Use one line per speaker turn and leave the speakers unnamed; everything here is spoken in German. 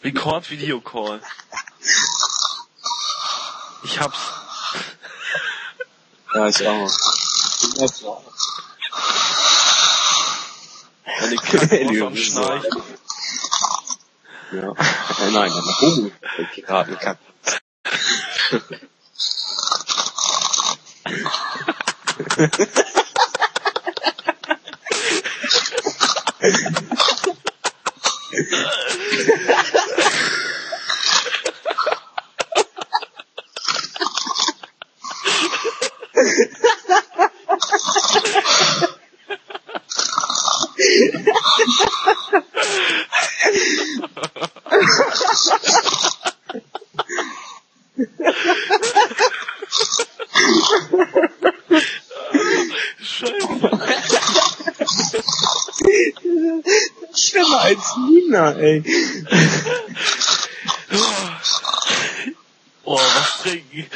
Record Video Call. Ich hab's.
Ja, ich auch.
Meine Kacke muss am Schnarchen.
Ja. Nein, eine Piratenkacke. Schlimmer als Nina, ey.
Oh, was trinken?